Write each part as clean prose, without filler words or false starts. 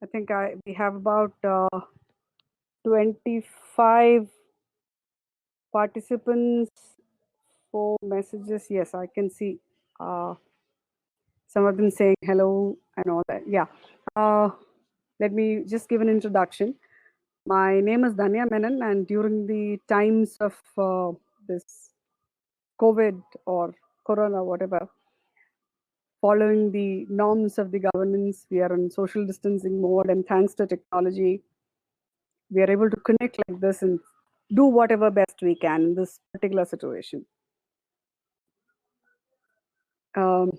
I think we have about 25 participants, 4 messages. Yes, I can see some of them saying hello and all that. Yeah. Uh, Let me just give an introduction. My name is Danya Menon, and during the times of this COVID or Corona, whatever, following the norms of the governance, we are in social distancing mode, and thanks to technology, we are able to connect like this and do whatever best we can in this particular situation. Um,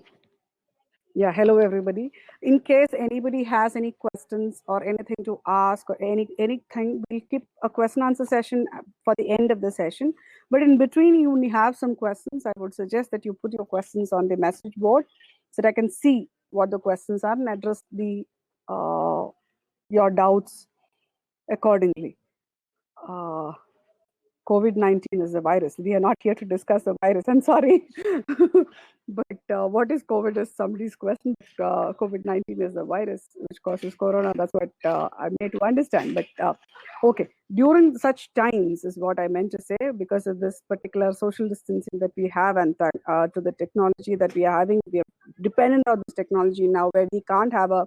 yeah, hello everybody. In case anybody has any questions or anything to ask or anything, we'll keep a question answer session for the end of the session. But in between, you only have some questions. I would suggest that you put your questions on the message board so that I can see what the questions are and address the your doubts accordingly. COVID-19 is a virus. We are not here to discuss the virus. I'm sorry. But what is COVID is somebody's question. COVID-19 is a virus which causes corona. That's what I made to understand. But okay, during such times is what I meant to say, because of this particular social distancing that we have and to the technology that we are having. We are dependent on this technology now, where we can't have a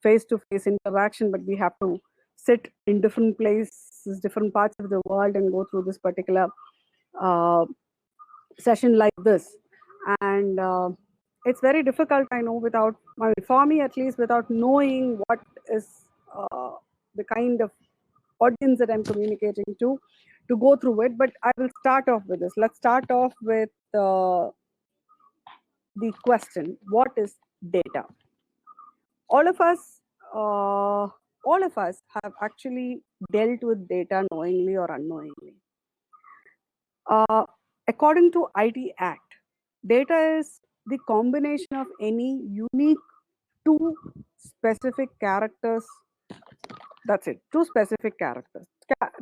face-to-face interaction, but we have to sit in different places, different parts of the world, and go through this particular uh, session like this. And it's very difficult, I know, without, I mean, for me at least, without knowing what is the kind of audience that I'm communicating to go through it. But I will start off with this. Let's start off with the question: what is data? all of us uh, all of us have actually dealt with data knowingly or unknowingly. According to IT Act, data is the combination of any unique two specific characters. That's it. Two specific characters.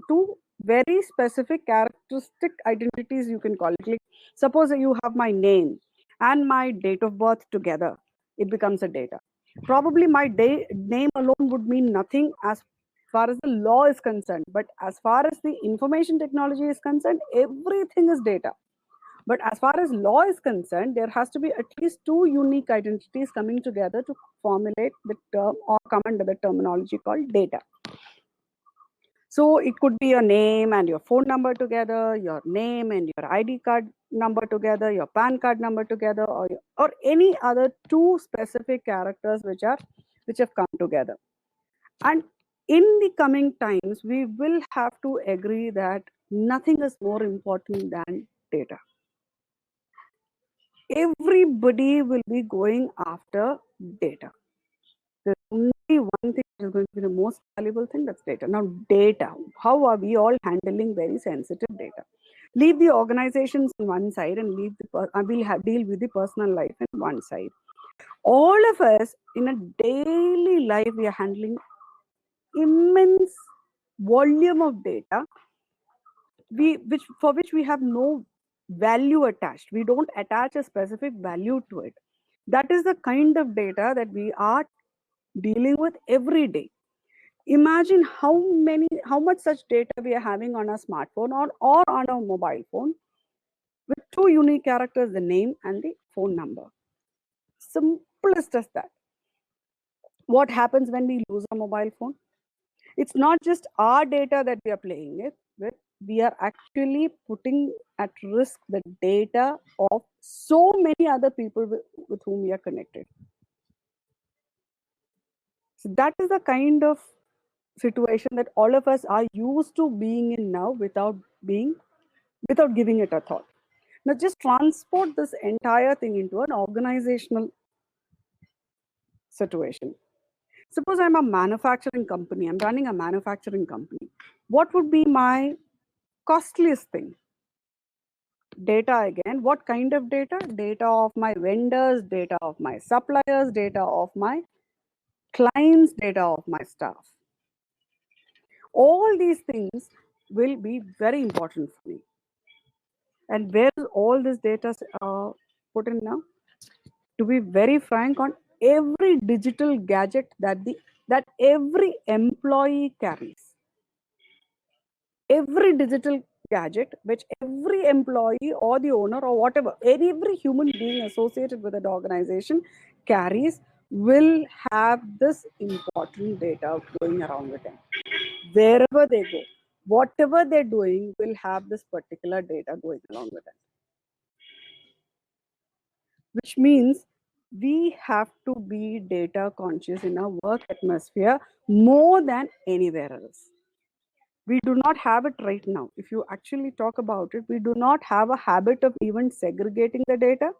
Two very specific characteristic identities, you can call it. Like, suppose you have my name and my date of birth together, it becomes a data. Probably my name alone would mean nothing as far as the law is concerned, but as far as the information technology is concerned, everything is data. But as far as law is concerned, there has to be at least two unique identities coming together to formulate the term or come under the terminology called data. So it could be your name and your phone number together, your name and your ID card number together, your PAN card number together, or any other two specific characters which have come together. And in the coming times, we will have to agree that nothing is more important than data. Everybody will be going after data. There's only one thing that is going to be the most valuable thing, that's data. Now, data, how are we all handling very sensitive data? Leave the organizations on one side and deal with the personal life on one side. All of us in a daily life, we are handling immense volume of data, for which we have no value attached. We don't attach a specific value to it. That is the kind of data that we are dealing with every day. Imagine how much such data we are having on our smartphone or on our mobile phone, with two unique characters, the name and the phone number. Simplest as that. What happens when we lose a mobile phone? It's not just our data that we are playing it with, we are actually putting at risk the data of so many other people with whom we are connected. So that is the kind of situation that all of us are used to being in now without giving it a thought. Now just transport this entire thing into an organizational situation. Suppose I'm a manufacturing company, I'm running a manufacturing company. What would be my costliest thing? Data again. What kind of data? Data of my vendors, data of my suppliers, data of my clients, data of my staff. All these things will be very important for me. And where is all this data put in now? To be very frank, on every digital gadget that every employee carries. Every digital gadget which every employee or the owner or whatever, every human being associated with an organization carries will have this important data going around with them. Wherever they go, whatever they're doing will have this particular data going along with them. Which means we have to be data conscious in our work atmosphere more than anywhere else. We do not have it right now. If you actually talk about it, we do not have a habit of even segregating the data,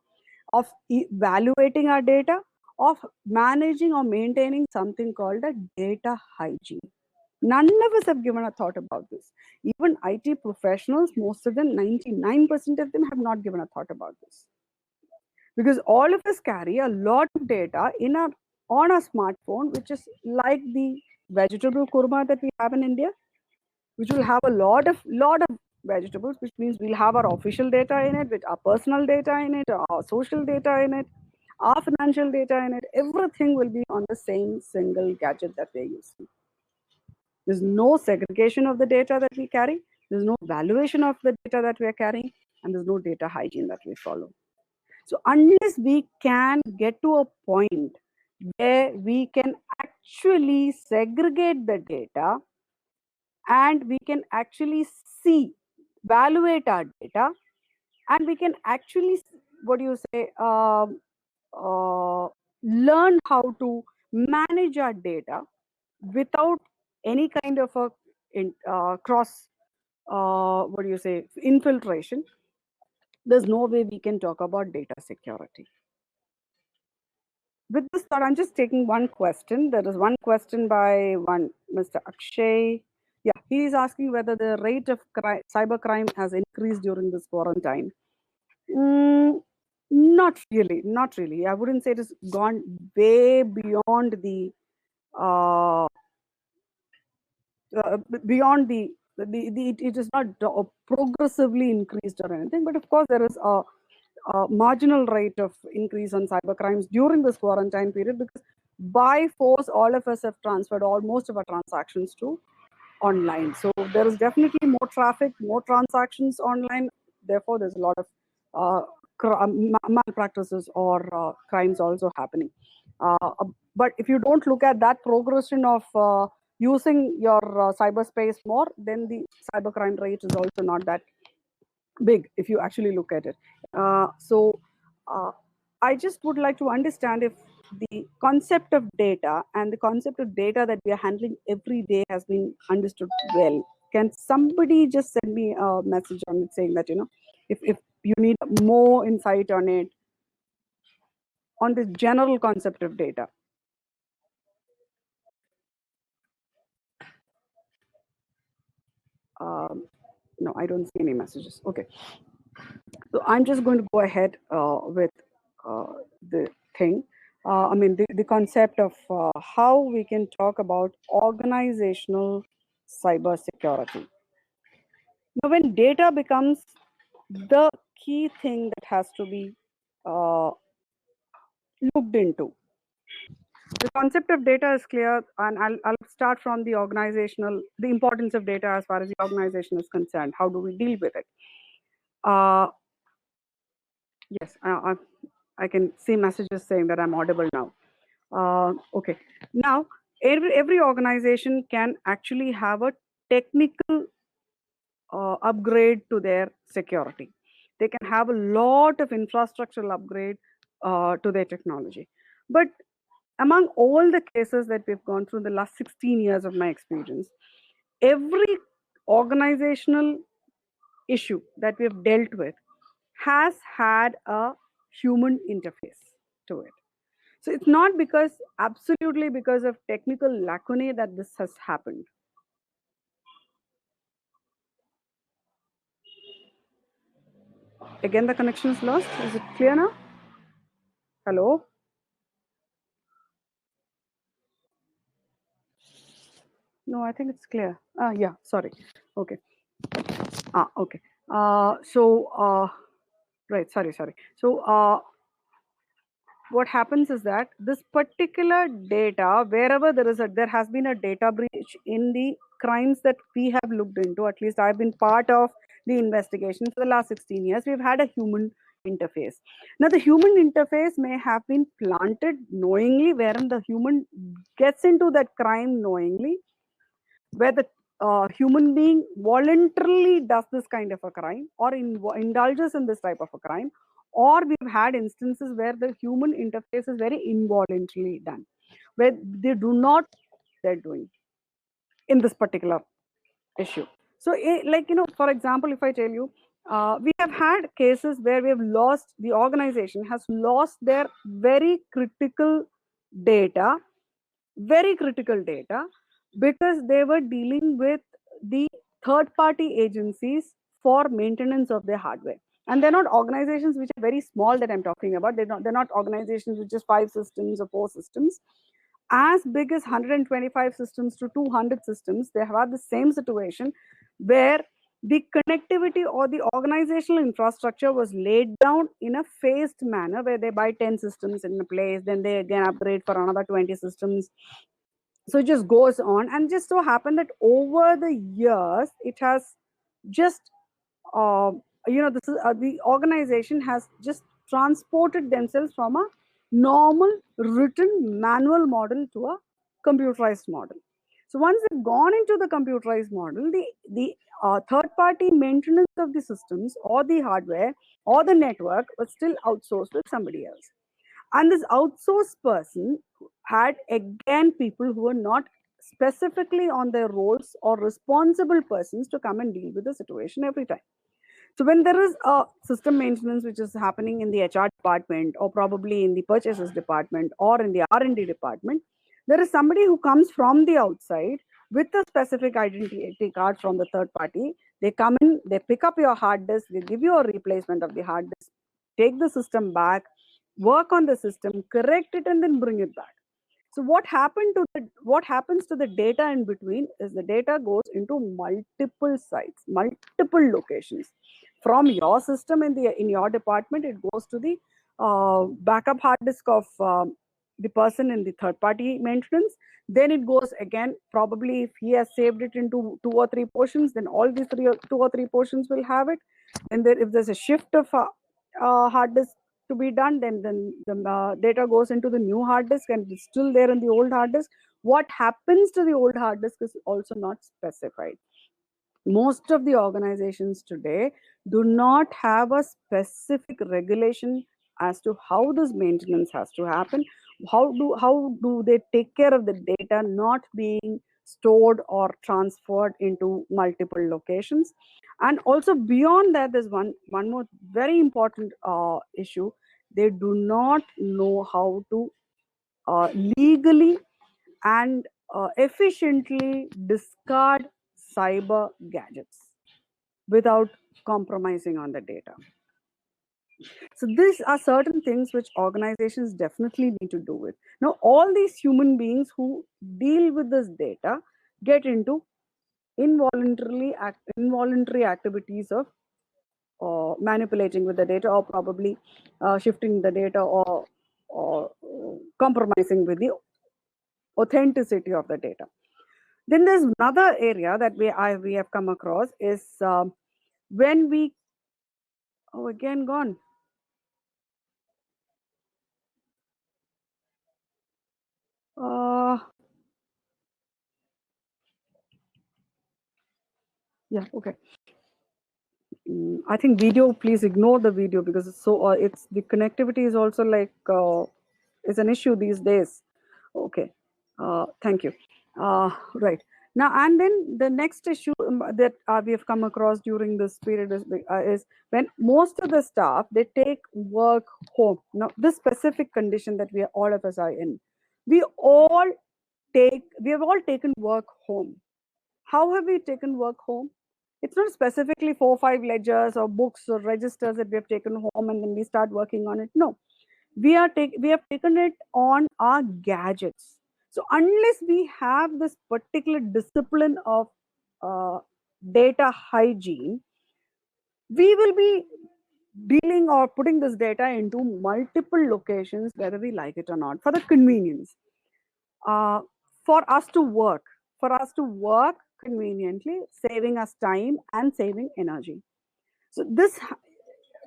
of evaluating our data, of managing or maintaining something called a data hygiene. None of us have given a thought about this. Even IT professionals, most of them, 99% of them, have not given a thought about this. Because all of us carry a lot of data on our smartphone, which is like the vegetable kurma that we have in India, which will have a lot of vegetables, which means we'll have our official data in it, with our personal data in it, our social data in it, our financial data in it. Everything will be on the same single gadget that we're using. There's no segregation of the data that we carry. There's no valuation of the data that we are carrying, and there's no data hygiene that we follow. So unless we can get to a point where we can actually segregate the data and we can actually see, evaluate our data, and we can actually, what do you say, learn how to manage our data without any kind of a cross, what do you say, infiltration, there's no way we can talk about data security. With this thought, I'm just taking one question. There is one question by one Mr. Akshay. Yeah, he is asking whether the rate of cybercrime has increased during this quarantine. Not really, not really. I wouldn't say it has gone way beyond the uh, beyond the it is not progressively increased or anything, but of course there is a marginal rate of increase on cyber crimes during this quarantine period, because by force all of us have transferred most of our transactions to online. So there is definitely more traffic, more transactions online. Therefore, there's a lot of malpractices or crimes also happening. But if you don't look at that progression of using your cyberspace more, then the cybercrime rate is also not that big if you actually look at it. So I just would like to understand if the concept of data and the concept of data that we are handling every day has been understood well. Can somebody just send me a message on it saying that, if you need more insight on it, on this general concept of data? No, I don't see any messages. Okay. So I'm just going to go ahead with the thing. The concept of how we can talk about organizational cybersecurity. Now, when data becomes the key thing that has to be looked into, the concept of data is clear, and I'll start from the importance of data as far as the organization is concerned. How do we deal with it? Yes, I can see messages saying that I'm audible now. Okay. Now, every organization can actually have a technical upgrade to their security. They can have a lot of infrastructural upgrade to their technology. But among all the cases that we've gone through in the last 16 years of my experience, every organizational issue that we've dealt with has had a human interface to it. So it's not absolutely because of technical lacunae that this has happened. Again, the connection is lost. Is it clear now? Hello? No, I think it's clear. Yeah, sorry. Okay. Okay. Right, sorry. So, what happens is that this particular data, wherever there has been a data breach in the crimes that we have looked into, at least I've been part of the investigation for the last 16 years, we've had a human interface. Now, the human interface may have been planted knowingly, wherein the human gets into that crime knowingly, where the human being voluntarily does this kind of a crime or indulges in this type of a crime, or we've had instances where the human interface is very involuntarily done, where they do not they're doing in this particular issue. So, like, for example, if I tell you, we have had cases where we have lost, the organization has lost their very critical data, because they were dealing with the third party agencies for maintenance of their hardware. And they're not organizations which are very small that I'm talking about. They're not organizations with just 5 systems or 4 systems. As big as 125 systems to 200 systems, they have the same situation where the connectivity or the organizational infrastructure was laid down in a phased manner, where they buy 10 systems in a place, then they again upgrade for another 20 systems. So it just goes on, and just so happened that over the years it has just this is the organization has just transported themselves from a normal written manual model to a computerized model. So once they've gone into the computerized model, the third party maintenance of the systems or the hardware or the network was still outsourced with somebody else. And this outsourced person had again people who were not specifically on their roles or responsible persons to come and deal with the situation every time. So when there is a system maintenance which is happening in the HR department, or probably in the purchases department, or in the R&D department, there is somebody who comes from the outside with a specific identity card from the third party. They come in, they pick up your hard disk, they give you a replacement of the hard disk, take the system back, work on the system, correct it, and then bring it back. So what happens to the data in between is the data goes into multiple sites, multiple locations. From your system in your department, it goes to the backup hard disk of the person in the third party maintenance. Then it goes again, probably if he has saved it into 2 or 3 portions, then all these 2 or 3 portions will have it. And then if there's a shift of hard disk to be done, then the data goes into the new hard disk and it's still there in the old hard disk. What happens to the old hard disk is also not specified. Most of the organizations today do not have a specific regulation as to how this maintenance has to happen. How do they take care of the data not being stored or transferred into multiple locations? And also beyond that, there's one more very important issue. They do not know how to legally and efficiently discard cyber gadgets without compromising on the data. So these are certain things which organizations definitely need to do with. Now, all these human beings who deal with this data get into involuntary activities of manipulating with the data, or probably shifting the data, or compromising with the authenticity of the data. Then there's another area that we have come across is when we again gone. Yeah, okay. I think video, please ignore the video, because it's so it's the connectivity is also like is an issue these days. Okay, thank you. Right now, and then the next issue that we have come across during this period is when most of the staff, they take work home. Now, this specific condition that all of us are in, we have all taken work home. How have we taken work home? It's not specifically 4 or 5 ledgers or books or registers that we have taken home and then we start working on it. No, we have taken it on our gadgets. So unless we have this particular discipline of data hygiene, we will be dealing or putting this data into multiple locations, whether we like it or not, for the convenience, uh, for us to work, conveniently, saving us time and saving energy. So this,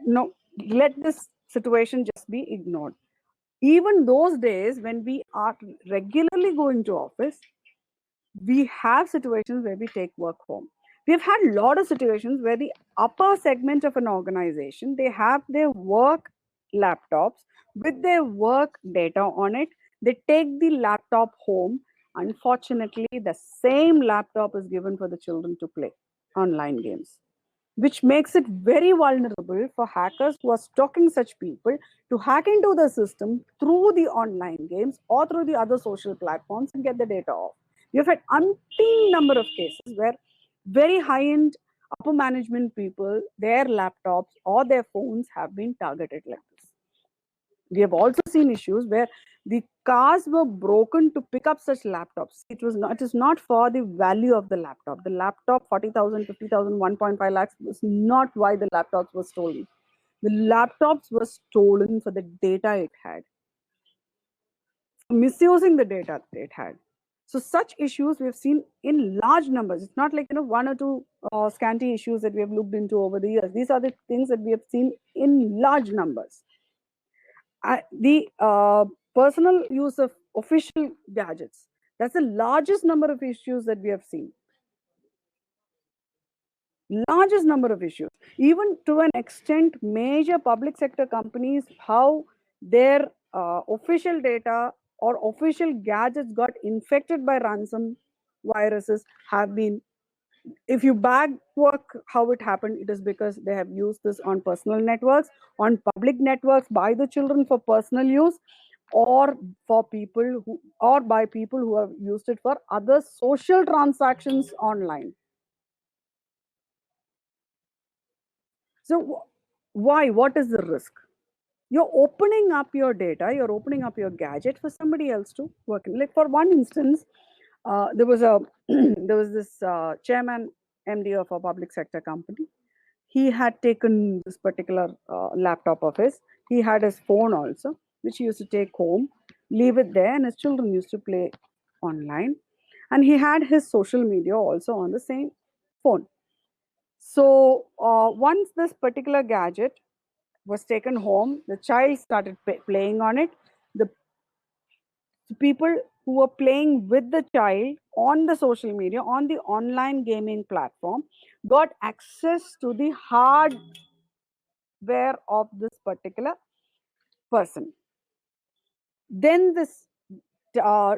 no, let this situation just be ignored. Even those days when we are regularly going to office, we have situations where we take work home. We've had a lot of situations where the upper segment of an organization, they have their work laptops with their work data on it. They take the laptop home. Unfortunately, the same laptop is given for the children to play online games, which makes it very vulnerable for hackers who are stalking such people to hack into the system through the online games or through the other social platforms and get the data off. We've had umpteen number of cases where very high-end upper management people, their laptops or their phones have been targeted like this. We have also seen issues where the cars were broken to pick up such laptops. It is not for the value of the laptop. The laptop, 40,000, 50,000, 1.5 lakhs was not why the laptops were stolen. The laptops were stolen for the data it had, misusing the data it had. So such issues we have seen in large numbers. It's not like, one or two scanty issues that we have looked into over the years. These are the things that we have seen in large numbers. The personal use of official gadgets, that's the largest number of issues that we have seen. Largest number of issues. Even to an extent, major public sector companies, how their official data or official gadgets got infected by ransom viruses have been, if you back work how it happened, it is because they have used this on personal networks, on public networks by the children for personal use, or for people who, or by people who have used it for other social transactions online. So why? What is the risk? You're opening up your data, you're opening up your gadget for somebody else to work in. Like for one instance, there was a there was this chairman MD of a public sector company. He had taken this particular laptop of his. He had his phone also, which he used to take home, leave it there, and his children used to play online. And he had his social media also on the same phone. So once this particular gadget was taken home, the child started playing on it. The people who were playing with the child on the social media, on the online gaming platform, got access to the hardware of this particular person. Then this uh,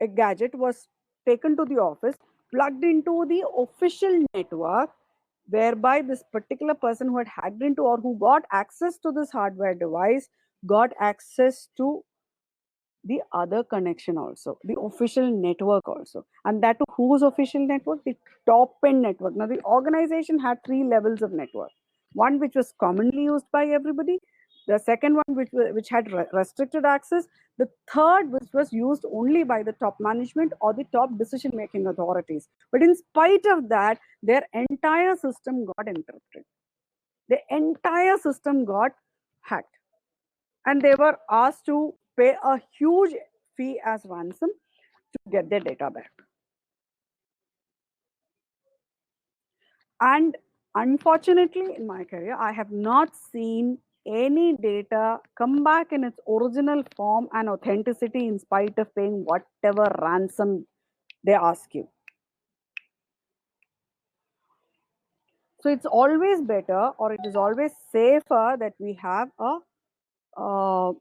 a gadget was taken to the office, plugged into the official network, whereby this particular person who had hacked into or who got access to this hardware device got access to the other connection also, the official network also. And that to whose official network? The top end network. Now, the organization had three levels of network: one which was commonly used by everybody, the second one which had restricted access, the third which was used only by the top management or the top decision making authorities. But in spite of that, their entire system got interrupted. The entire system got hacked, and they were asked to pay a huge fee as ransom to get their data back. And unfortunately, in my career, I have not seen any data come back in its original form and authenticity in spite of paying whatever ransom they ask you. So it's always better, or it is always safer, that we have a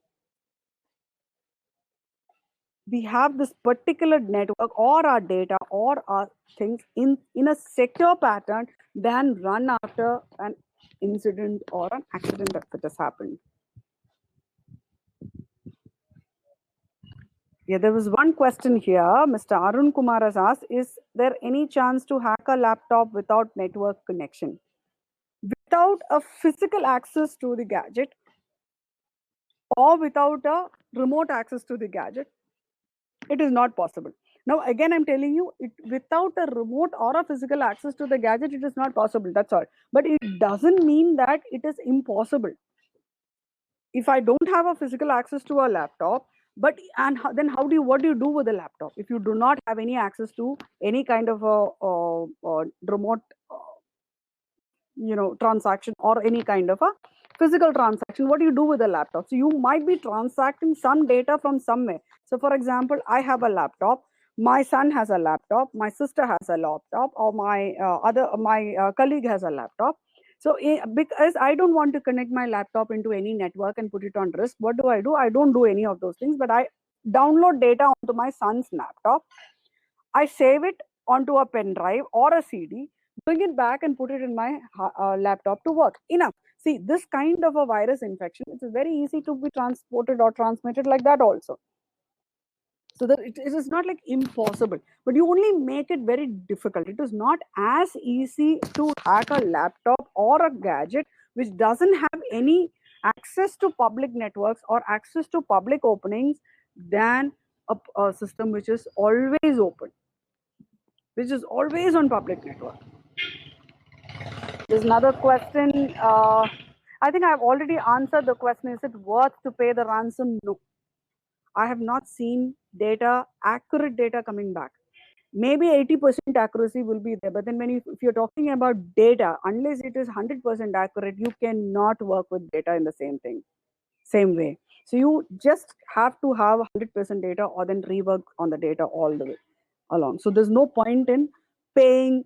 we have this particular network or our data or our things in a secure pattern than run after an incident or an accident that has happened. Yeah, there was one question here. Mr. Arun Kumar has asked, is there any chance to hack a laptop without network connection? Without a physical access to the gadget or without a remote access to the gadget, it is not possible. Now, again, I'm telling you, without a remote or a physical access to the gadget, it is not possible. That's all. But it doesn't mean that it is impossible. If I don't have a physical access to a laptop, then what do you do with a laptop if you do not have any access to any kind of a remote, transaction or any kind of a physical transaction? What do you do with a laptop? So you might be transacting some data from somewhere. So for example, I have a laptop, my son has a laptop, my sister has a laptop, or my colleague has a laptop. So because I don't want to connect my laptop into any network and put it on risk, what do? I don't do any of those things, but I download data onto my son's laptop. I save it onto a pen drive or a CD, bring it back and put it in my laptop to work. Enough. See, this kind of a virus infection, it's very easy to be transported or transmitted like that also. So that it is not like impossible, but you only make it very difficult. It is not as easy to hack a laptop or a gadget which doesn't have any access to public networks or access to public openings than a system which is always open, which is always on public network. There's another question. I think I've already answered the question. Is it worth to pay the ransom? No. I have not seen accurate data coming back. Maybe 80% accuracy will be there, but then if you're talking about data, unless it is 100% accurate, you cannot work with data in the same way. So you just have to have 100% data or then rework on the data all the way along. So there's no point in paying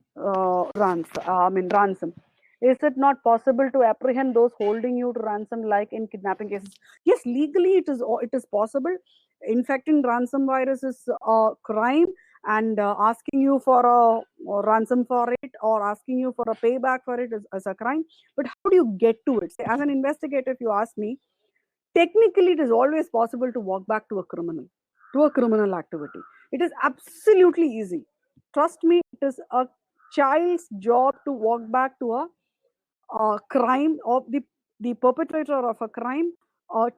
ransom. Is it not possible to apprehend those holding you to ransom like in kidnapping cases? Yes, legally it is possible. Infecting ransom virus is a crime, and asking you for a ransom for it or asking you for a payback for it is a crime. But how do you get to it? Say, as an investigator, if you ask me, technically it is always possible to walk back to a criminal activity. It is absolutely easy. Trust me, it is a child's job to walk back to a crime of the perpetrator of a crime,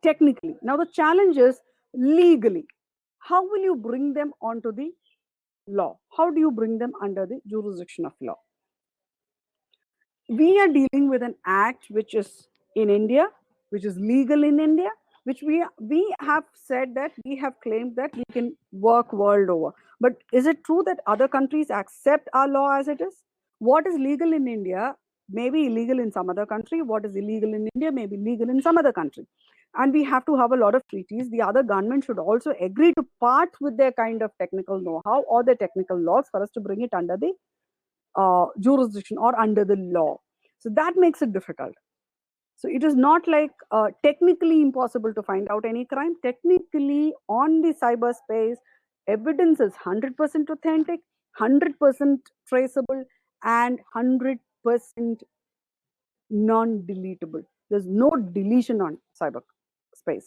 technically. Now the challenge is legally. How will you bring them onto the law? How do you bring them under the jurisdiction of law? We are dealing with an act which is in India, which is legal in India, which we have said that we have claimed that we can work world over. But is it true that other countries accept our law as it is? What is legal in India may be illegal in some other country. What is illegal in India may be legal in some other country. And we have to have a lot of treaties. The other government should also agree to part with their kind of technical know-how or their technical laws for us to bring it under the jurisdiction or under the law. So that makes it difficult. So it is not like technically impossible to find out any crime. Technically, on the cyberspace, evidence is 100% authentic, 100% traceable, and 100% non-deletable. There's no deletion on cyberspace.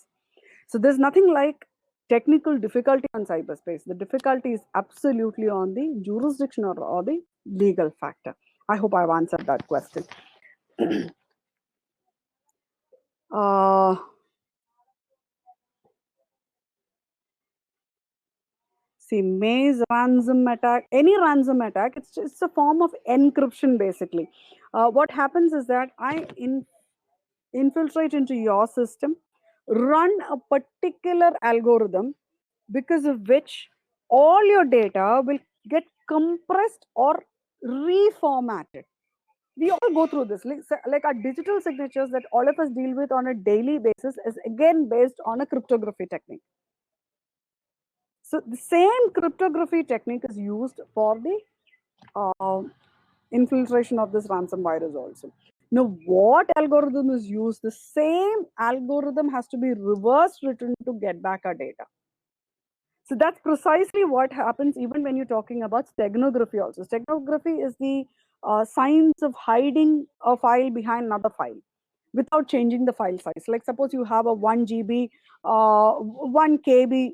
So there's nothing like technical difficulty on cyberspace. The difficulty is absolutely on the jurisdiction or the legal factor. I hope I've answered that question. See, Maze ransom attack, any ransom attack, it's a form of encryption basically. What happens is that I infiltrate into your system, run a particular algorithm because of which all your data will get compressed or reformatted. We all go through this. Like our digital signatures that all of us deal with on a daily basis is again based on a cryptography technique. So the same cryptography technique is used for the infiltration of this ransom virus also. Now, what algorithm is used? The same algorithm has to be reverse written to get back our data. So that's precisely what happens even when you're talking about steganography also. Steganography is the science of hiding a file behind another file without changing the file size. Like suppose you have a 1 GB, 1 KB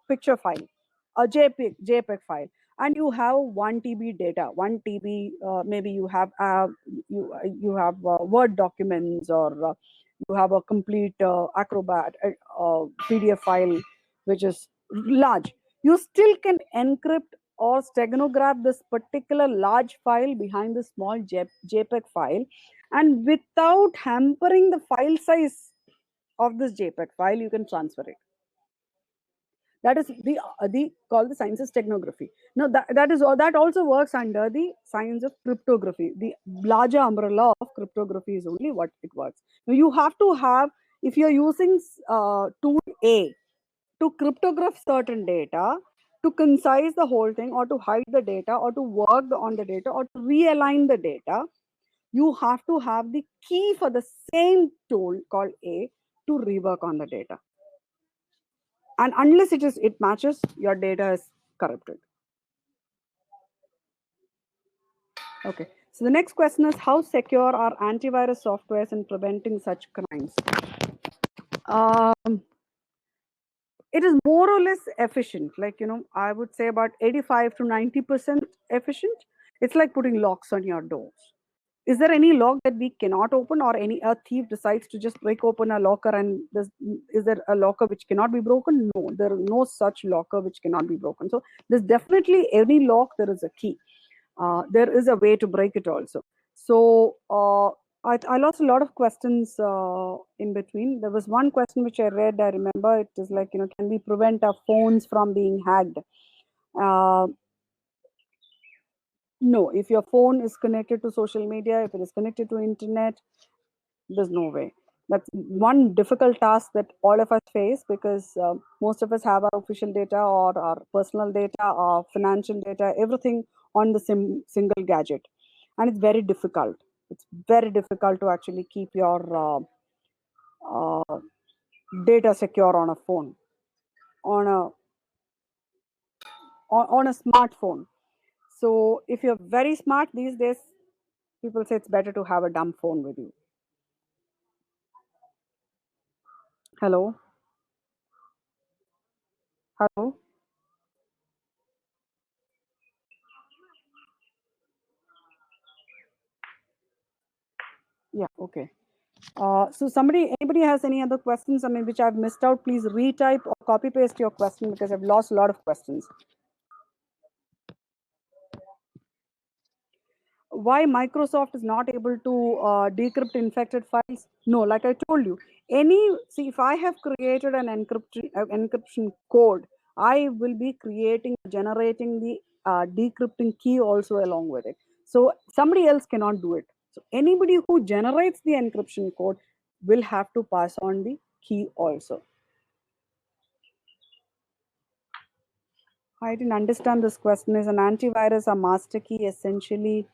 picture file, a JPEG file, and you have 1 TB data, 1 TB, maybe you have Word documents, or you have a complete Acrobat PDF file, which is large. you still can encrypt or steganograph this particular large file behind the small JPEG file, and without hampering the file size of this JPEG file, you can transfer it. That is the called the science of steganography. Now that also works under the science of cryptography. The larger umbrella of cryptography is only what it works. Now you have to have, if you're using tool A to cryptograph certain data, to concise the whole thing, or to hide the data, or to work on the data, or to realign the data, you have to have the key for the same tool called A to rework on the data. And unless it matches, your data is corrupted. Okay. So the next question is, how secure are antivirus softwares in preventing such crimes? It is more or less efficient. Like, I would say about 85 to 90% efficient. It's like putting locks on your doors. Is there any lock that we cannot open, or a thief decides to just break open a locker, and is there a locker which cannot be broken? No, there is no such locker which cannot be broken. So there's definitely any lock, there is a key. There is a way to break it also. So I lost a lot of questions in between. There was one question which I read, I remember. It is like, can we prevent our phones from being hacked? No, if your phone is connected to social media, if it is connected to internet, there's no way. That's one difficult task that all of us face, because most of us have our official data or our personal data or financial data, everything on the single gadget. And it's very difficult. It's very difficult to actually keep your data secure on a phone, on a smartphone. So if you're very smart these days, people say it's better to have a dumb phone with you. Hello? Hello? Yeah, okay. So anybody has any other questions, which I've missed out, please retype or copy paste your question, because I've lost a lot of questions. Why Microsoft is not able to decrypt infected files? No, like I told you, if I have created an encryption code, I will be generating the decrypting key also along with it. So somebody else cannot do it. So anybody who generates the encryption code will have to pass on the key also. I didn't understand this question. Is an antivirus a master key? Essentially,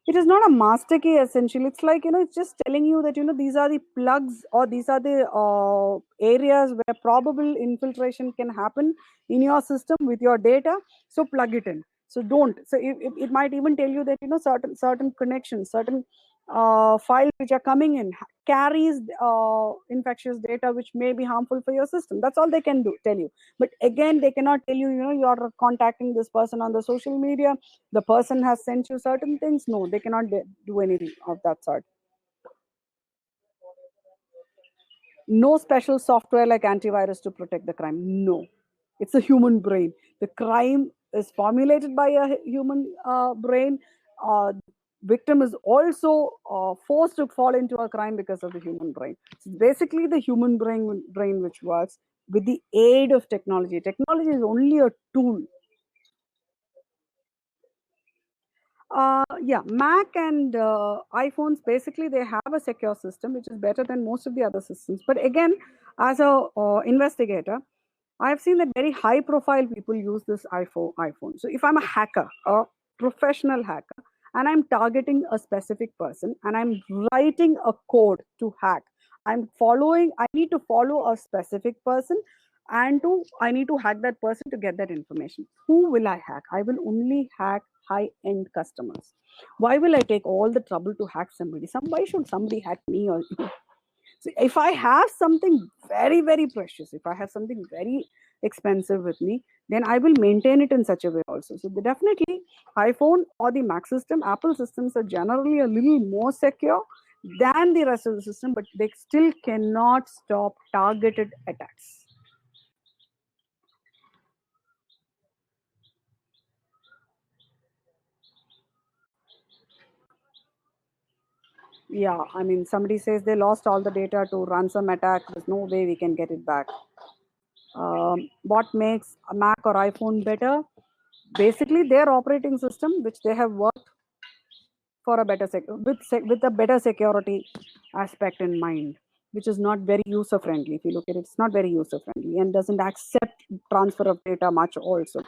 it is not a master key. Essentially, it's like, it's just telling you that, these are the plugs, or these are the areas where probable infiltration can happen in your system with your data. So plug it in. So don't. So it might even tell you that, certain connections, certain files which are coming in carries infectious data which may be harmful for your system. That's all they can tell you. But again, they cannot tell you, you're contacting this person on the social media, the person has sent you certain things. No, they cannot do anything of that sort. No special software like antivirus to protect the crime. No, it's a human brain. The crime is formulated by a human brain. Victim is also forced to fall into a crime because of the human brain. So basically, the human brain which works with the aid of technology. Technology is only a tool. Yeah, Mac and iPhones, basically they have a secure system which is better than most of the other systems. But again, as a investigator, I have seen that very high profile people use this iPhone. So if I'm a hacker, a professional hacker, and I'm targeting a specific person, and I'm writing a code to hack, I need to follow a specific person, and I need to hack that person to get that information. Who will I hack? I will only hack high-end customers. Why will I take all the trouble to hack somebody? Why should somebody hack me or you? So if I have something very, very precious, if I have something very expensive with me, then I will maintain it in such a way also. So definitely iPhone or the Mac system, Apple systems are generally a little more secure than the rest of the system, but they still cannot stop targeted attacks. Yeah, I mean, somebody says they lost all the data to ransom attack. There's no way we can get it back. What makes a Mac or iPhone better? Basically, their operating system, which they have worked for a better with a better security aspect in mind, which is not very user friendly. If you look at it, it's not very user friendly and doesn't accept transfer of data much also.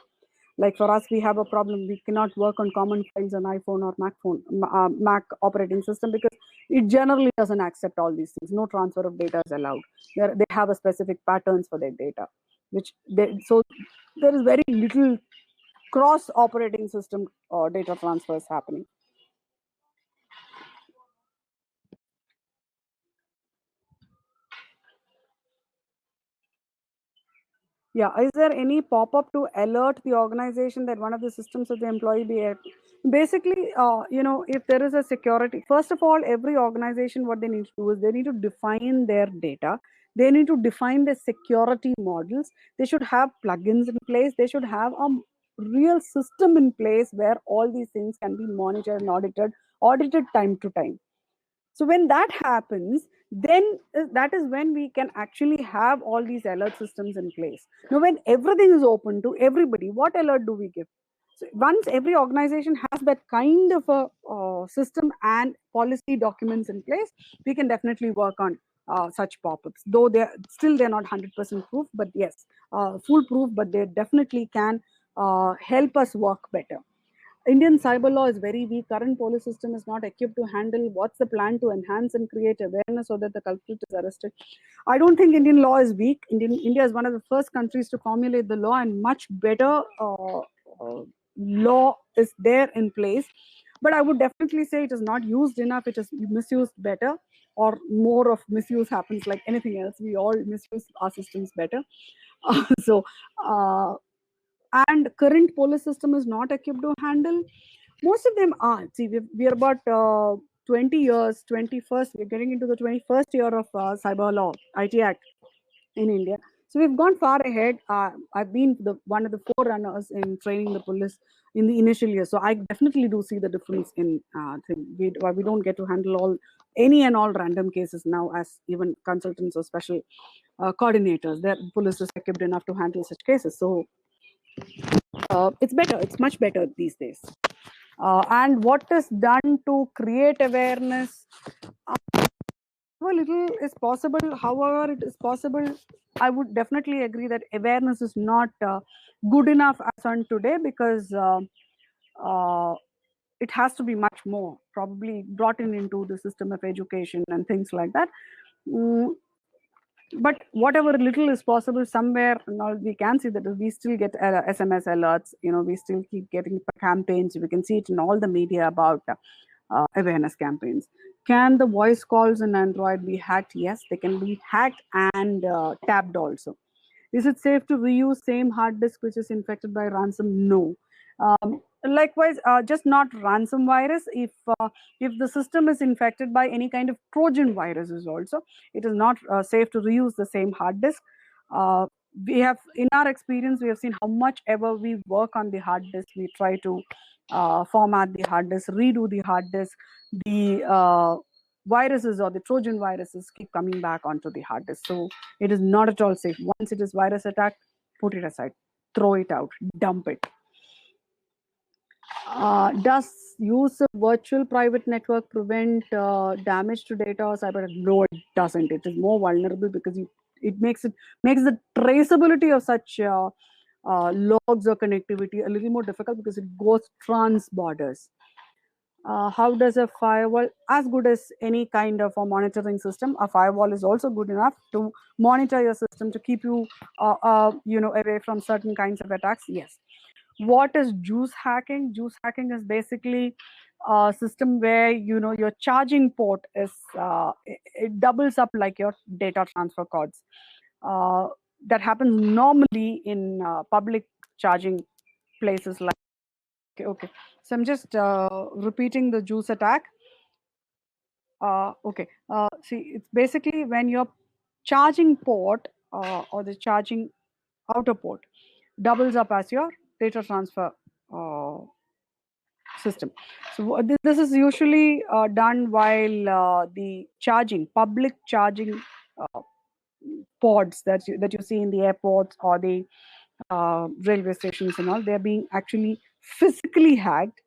Like for us, we have a problem. We cannot work on common files on iPhone or Mac operating system because it generally doesn't accept all these things. No transfer of data is allowed. They have a specific patterns for their data, so there is very little cross operating system data transfers happening. Yeah, is there any pop-up to alert the organization that one of the systems of the employee be basically, if there is a security, first of all, every organization, what they need to do is they need to define their data. They need to define the security models. They should have plugins in place. They should have a real system in place where all these things can be monitored and audited time to time. So when that happens, then that is when we can actually have all these alert systems in place. Now, when everything is open to everybody, what alert do we give? So once every organization has that kind of a system and policy documents in place, we can definitely work on such pop-ups. Though they're not 100% proof, but yes, foolproof. But they definitely can help us work better. Indian cyber law is very weak. Current police system is not equipped to handle. What's the plan to enhance and create awareness so that the culprit is arrested? I don't think Indian law is weak. India is one of the first countries to formulate the law, and much better law is there in place. But I would definitely say it is not used enough. It is misused better, or more of misuse happens like anything else. We all misuse our systems better. So, and current police system is not equipped to handle. Most of them are. See, we're about 20 years, 21st, we're getting into the 21st year of cyber law, IT Act in India. So we've gone far ahead. I've been one of the forerunners in training the police in the initial years. So I definitely do see the difference in thing. We don't get to handle any and all random cases now as even consultants or special coordinators. Their police is equipped enough to handle such cases. So it's better. It's much better these days. And what is done to create awareness? How little is possible, however it is possible, I would definitely agree that awareness is not good enough as on today, because uh, it has to be much more probably brought into the system of education and things like that. Mm, but whatever little is possible, somewhere now we can see that we still get SMS alerts. We still keep getting campaigns. We can see it in all the media about awareness campaigns. Can the voice calls in Android be hacked? Yes, they can be hacked and tapped also. Is it safe to reuse same hard disk which is infected by ransom? No. Likewise, just not ransom virus. If the system is infected by any kind of Trojan viruses also, it is not safe to reuse the same hard disk. We have, in our experience, we have seen how much ever we work on the hard disk, we try to format the hard disk, redo the hard disk. The viruses or the Trojan viruses keep coming back onto the hard disk. So it is not at all safe. Once it is virus attacked, put it aside, throw it out, dump it. Does use of virtual private network prevent damage to data or cyber? No, it doesn't. It is more vulnerable because it makes the traceability of such logs or connectivity a little more difficult because it goes trans borders. How does a firewall, as good as any kind of a monitoring system, a firewall is also good enough to monitor your system to keep you away from certain kinds of attacks? Yes. What is juice hacking? Juice hacking is basically a system where your charging port is it doubles up like your data transfer cords. That happens normally in public charging places like. Okay. So I'm just repeating the juice attack. Okay. See, it's basically when your charging port or the charging outer port doubles up as your data transfer system. So this is usually done while the public charging pods that you see in the airports or the railway stations and all. They're being actually physically hacked,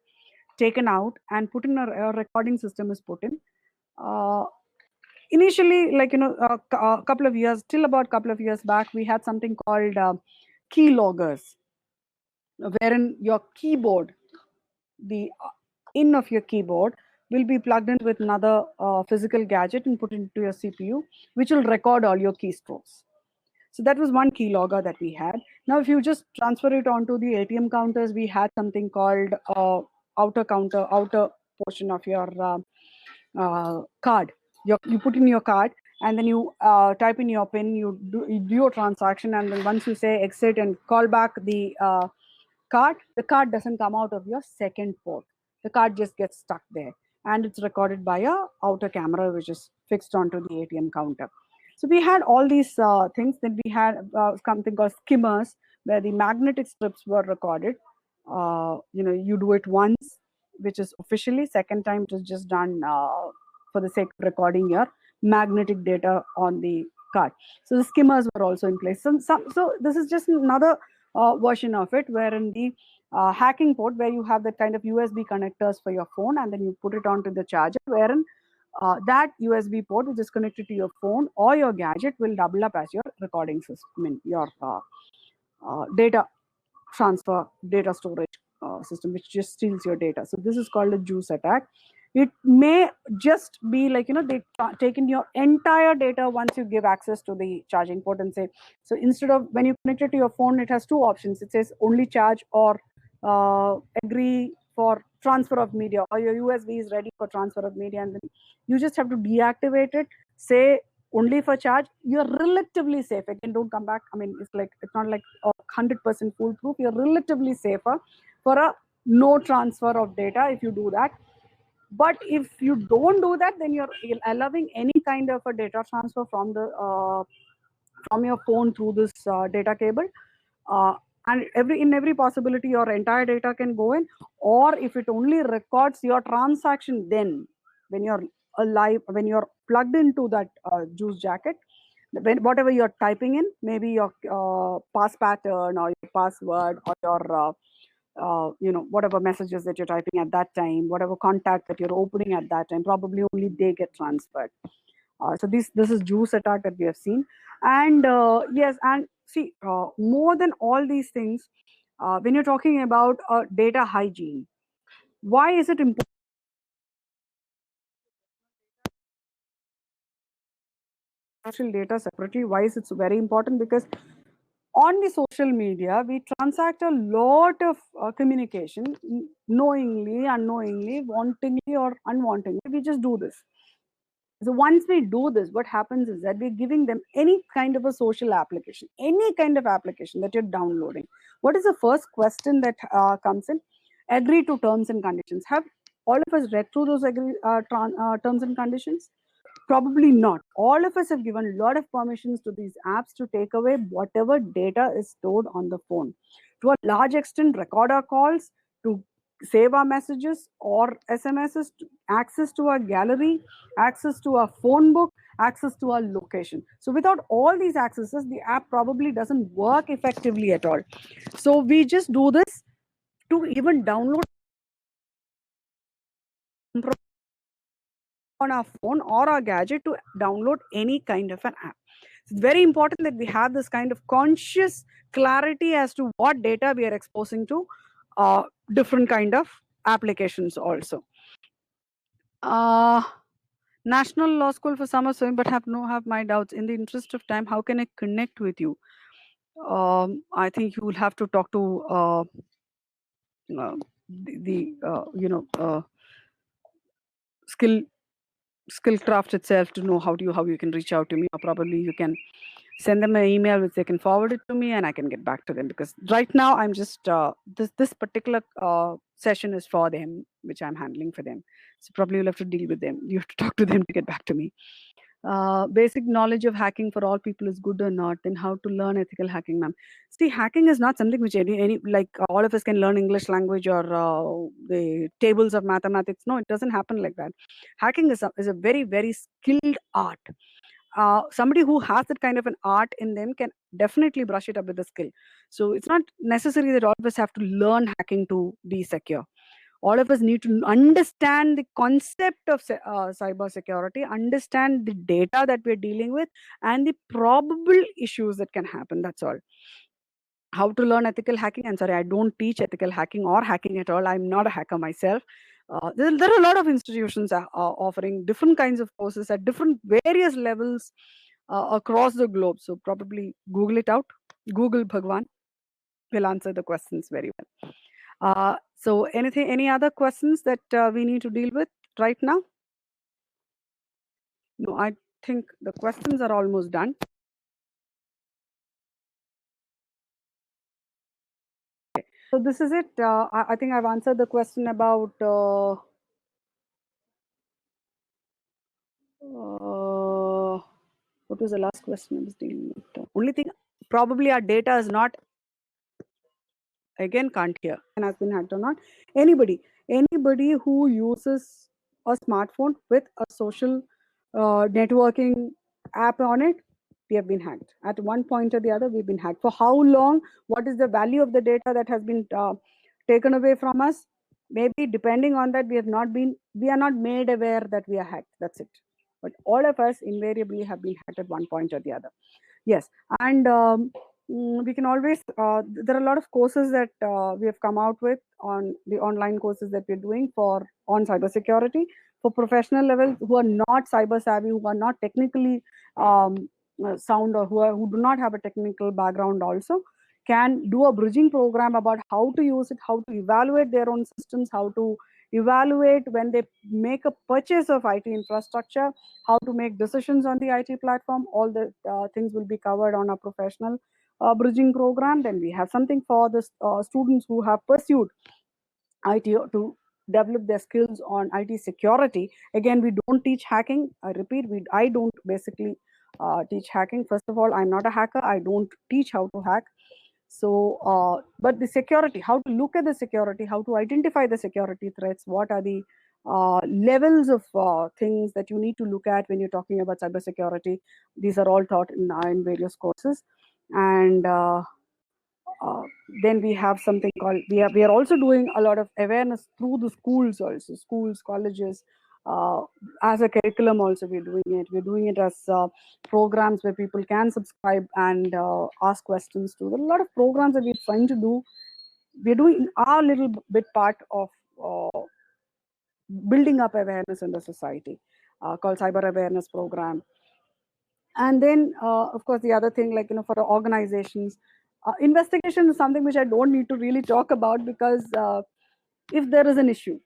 taken out, and put in a recording system is put in. Initially, like a couple of years, till about couple of years back, we had something called key loggers, wherein your keyboard, the in of your keyboard, will be plugged in with another physical gadget and put into your CPU, which will record all your keystrokes. So that was one keylogger that we had. Now, if you just transfer it onto the ATM counters, we had something called outer portion of your card. You put in your card, and then you type in your PIN, you do your transaction, and then once you say exit and call back the card doesn't come out of your second port. The card just gets stuck there, and it's recorded by a outer camera which is fixed onto the ATM counter. So we had all these things. Then we had something called skimmers, where the magnetic strips were recorded. You do it once, which is officially. Second time, it is just done for the sake of recording your magnetic data on the card. So the skimmers were also in place. So this is just another version of it, wherein the hacking port, where you have that kind of USB connectors for your phone, and then you put it onto the charger, wherein that USB port, which is connected to your phone or your gadget, will double up as your recording system, your data transfer, data storage system, which just steals your data. So this is called a juice attack. It may just be like, they take in your entire data once you give access to the charging port and say, so instead of, when you connect it to your phone, it has two options. It says only charge or agree for transfer of media, or your USB is ready for transfer of media, and then you just have to deactivate it, say only for charge. You're relatively safe. Again, don't come back. I mean, it's not like 100% foolproof. You're relatively safer for a no transfer of data if you do that. But if you don't do that, then you're allowing any kind of a data transfer from your phone through this data cable. And in every possibility, your entire data can go in. Or if it only records your transaction, then when you're alive, when you're plugged into that juice jacket, whatever you're typing in, maybe your pass pattern or your password or your whatever messages that you're typing at that time, whatever contact that you're opening at that time, probably only they get transferred. So this is juice attack that we have seen. And yes, and see, more than all these things, when you're talking about data hygiene, why is it important? Social data separately. Why is it so very important? Because on the social media, we transact a lot of communication, knowingly, unknowingly, wantingly, or unwantingly. We just do this. So once we do this, what happens is that we're giving them any kind of a social application, any kind of application that you're downloading. What is the first question that comes in? Agree to terms and conditions. Have all of us read through those terms and conditions? Probably not. All of us have given a lot of permissions to these apps to take away whatever data is stored on the phone. To a large extent, record our calls, to save our messages or SMSs, access to our gallery, access to our phone book, access to our location. So without all these accesses, the app probably doesn't work effectively at all. So we just do this to even download on our phone or our gadget to download any kind of an app. It's very important that we have this kind of conscious clarity as to what data we are exposing to different kind of applications also. National Law School for Summer Swimming, but have my doubts. In the interest of time, how can I connect with you? I think you will have to talk to Skillcraft itself to know how you can reach out to me, or probably you can send them an email which they can forward it to me, and I can get back to them, because right now I'm just this particular session is for them, which I'm handling for them. So probably you'll have to deal with them. You have to talk to them to get back to me. Basic knowledge of hacking for all people is good or not, then how to learn ethical hacking, ma'am? See, hacking is not something which any like all of us can learn English language or the tables of mathematics. No, it doesn't happen like that. Hacking is a very, very skilled art. Somebody who has that kind of an art in them can definitely brush it up with a skill. So it's not necessary that all of us have to learn hacking to be secure. All of us need to understand the concept of cyber security, understand the data that we're dealing with, and the probable issues that can happen. That's all. How to learn ethical hacking? I'm sorry, I don't teach ethical hacking or hacking at all. I'm not a hacker myself. There are a lot of institutions offering different kinds of courses at different various levels across the globe. So probably Google it out. Google Bhagwan will answer the questions very well. So any other questions that we need to deal with right now? No, I think the questions are almost done. Okay. So this is it. I think I've answered the question about what was the last question I was dealing with? Only thing, probably our data is not, again, can't hear and has been hacked or not. Anybody who uses a smartphone with a social networking app on it, we have been hacked. At one point or the other, we've been hacked. For how long? What is the value of the data that has been taken away from us? Maybe depending on that, we are not made aware that we are hacked. That's it. But all of us invariably have been hacked at one point or the other. Yes, and we can always, there are a lot of courses that we have come out with on the online courses that we're doing on cybersecurity for professional level who are not cyber savvy, who are not technically sound, or who do not have a technical background also, can do a bridging program about how to use it, how to evaluate their own systems, how to evaluate when they make a purchase of IT infrastructure, how to make decisions on the IT platform. All the things will be covered on a professional bridging program. Then we have something for the students who have pursued IT to develop their skills on IT security. Again, we don't teach hacking. I repeat, I don't basically teach hacking. First of all, I'm not a hacker. I don't teach how to hack. So, but the security, how to look at the security, how to identify the security threats, what are the levels of things that you need to look at when you're talking about cybersecurity. These are all taught in various courses. And then we have something called, we are also doing a lot of awareness through the schools also, schools, colleges, as a curriculum also we're doing it as programs where people can subscribe and ask questions to. There are a lot of programs that we're trying to do. We're doing our little bit part of building up awareness in the society, called Cyber Awareness Program. And then, of course, the other thing, like, for organizations, investigation is something which I don't need to really talk about, because if there is an issue,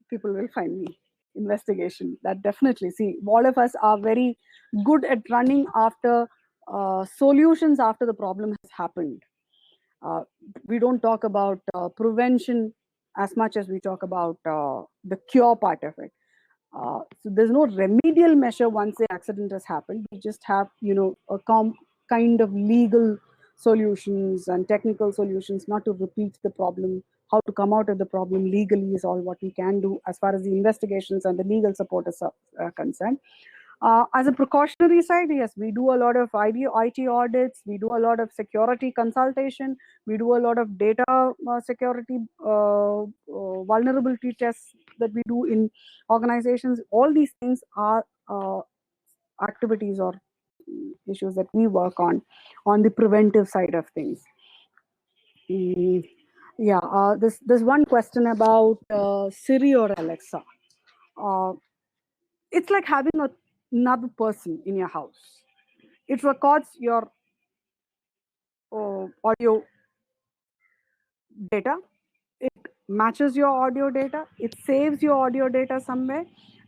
people will find me. Investigation, that definitely. See, all of us are very good at running after solutions after the problem has happened. We don't talk about prevention as much as we talk about the cure part of it. So there's no remedial measure once the accident has happened. We just have, a kind of legal solutions and technical solutions, not to repeat the problem. How to come out of the problem legally is all what we can do as far as the investigations and the legal support is concerned. As a precautionary side, yes, we do a lot of IT audits, we do a lot of security consultation, we do a lot of data security vulnerability tests that we do in organizations. All these things are activities or issues that we work on the preventive side of things. Yeah, there's one question about Siri or Alexa. It's like having another person in your house. It records your audio data, it matches your audio data, it saves your audio data somewhere,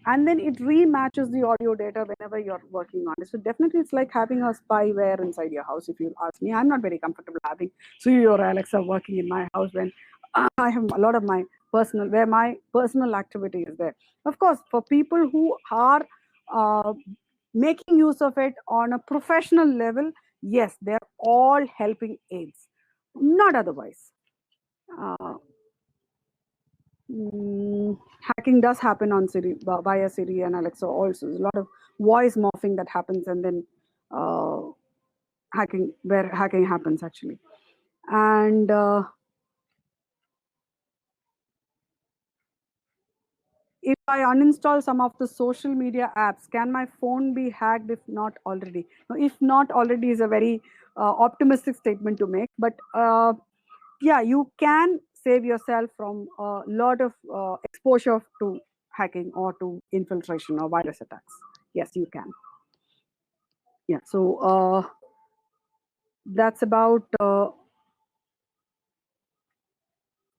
and then it rematches the audio data whenever you're working on it. So definitely it's like having a spyware inside your house. If you ask me, I'm not very comfortable having Siri or Alexa working in my house when I have a lot of my where my personal activity is there. Of course, for people who are making use of it on a professional level, yes, they're all helping aids, not otherwise. Hacking does happen on Siri, via Siri and Alexa also. There's a lot of voice morphing that happens, and then where hacking happens actually. And if I uninstall some of the social media apps, can my phone be hacked if not already? Now, if not already is a very optimistic statement to make, but yeah, you can save yourself from a lot of exposure to hacking or to infiltration or virus attacks. Yes, you can. Yeah, so that's about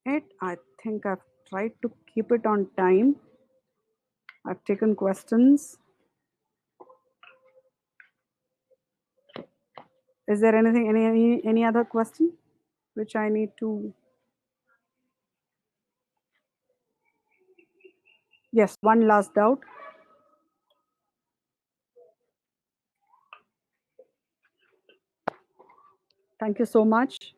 it. I think I've tried to keep it on time. I've taken questions. Is there anything, any other question which I need to? Yes, one last doubt. Thank you so much.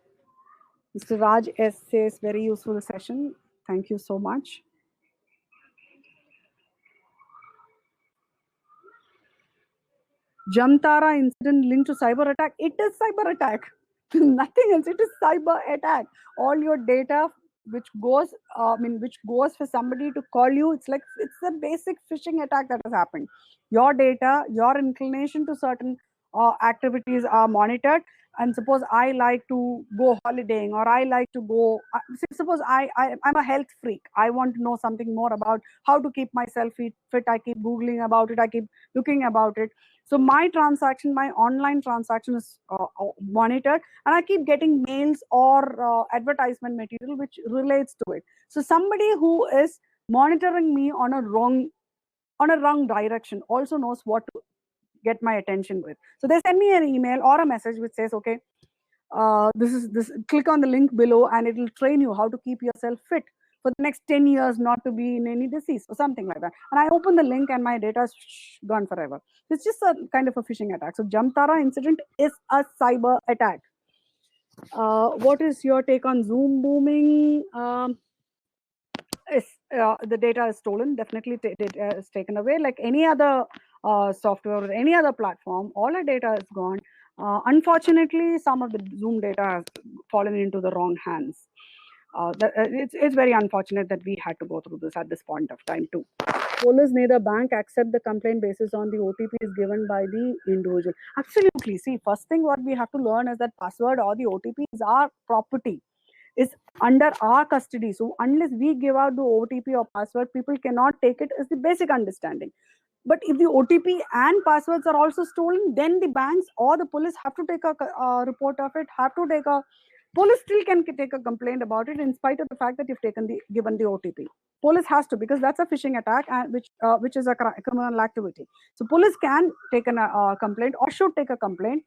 Mr. Raj S says very useful session. Thank you so much. Jamtara incident linked to cyber attack. It is cyber attack. Nothing else. It is cyber attack. All your data which goes, which goes for somebody to call you, it's a basic phishing attack that has happened. Your data, your inclination to certain activities are monitored. And suppose I like to go holidaying, or I like to go, suppose I'm a health freak. I want to know something more about how to keep myself fit. I keep Googling about it. I keep looking about it. So my transaction, my online transaction is monitored, and I keep getting mails or advertisement material which relates to it. So somebody who is monitoring me on a wrong direction also knows what to get my attention with. So they send me an email or a message which says, okay, this click on the link below and it will train you how to keep yourself fit for the next 10 years, not to be in any disease or something like that. And I open the link and my data is gone forever. It's just a kind of a phishing attack. So Jamtara incident is a cyber attack. What is your take on Zoom booming? If the data is stolen, definitely data is taken away. Like any other software or any other platform, all our data is gone. Unfortunately, some of the Zoom data has fallen into the wrong hands. It's very unfortunate that we had to go through this at this point of time too. Police neither bank accept the complaint basis on the OTPs given by the individual. Absolutely. See, first thing what we have to learn is that password or the OTPs are property, is under our custody. So unless we give out the OTP or password, people cannot take it, is the basic understanding. But if the OTP and passwords are also stolen, then the banks or the police have to take a report of it, police still can take a complaint about it in spite of the fact that you've given the OTP. Police has to, because that's a phishing attack, and which is a criminal activity. So police can take a complaint or should take a complaint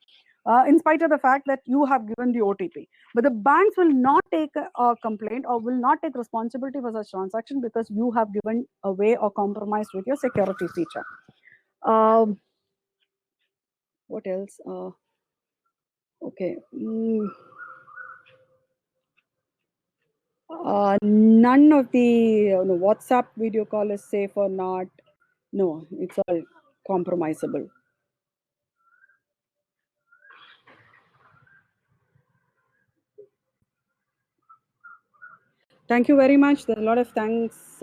in spite of the fact that you have given the OTP. But the banks will not take a complaint or will not take responsibility for such transaction because you have given away or compromised with your security feature. What else? Okay. None of the WhatsApp video call is safe or not. No, it's all compromisable. Thank you very much. There's a lot of thanks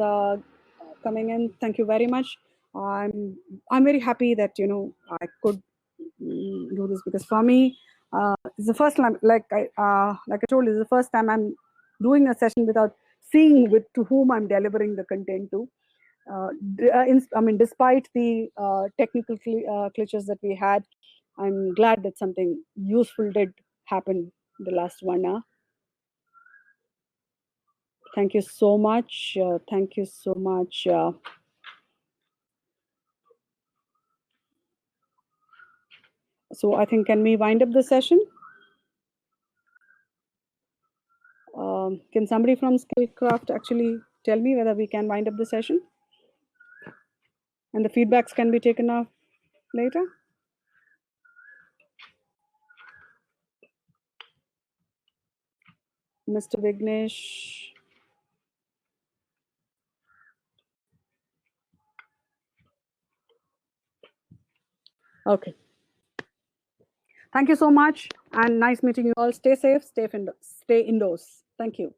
coming in. Thank you very much. I'm very happy that I could do this, because for me it's the first time, like I told you, it's the first time I'm doing a session without seeing to whom I'm delivering the content to. Despite the technical glitches that we had, I'm glad that something useful did happen in the last 1 hour. Thank you so much. Thank you so much. So I think, can we wind up the session? Can somebody from Skillcraft actually tell me whether we can wind up the session? And the feedbacks can be taken off. later. Mr. Vignesh. Okay. Thank you so much and nice meeting you all. Stay safe, stay indoors. Thank you.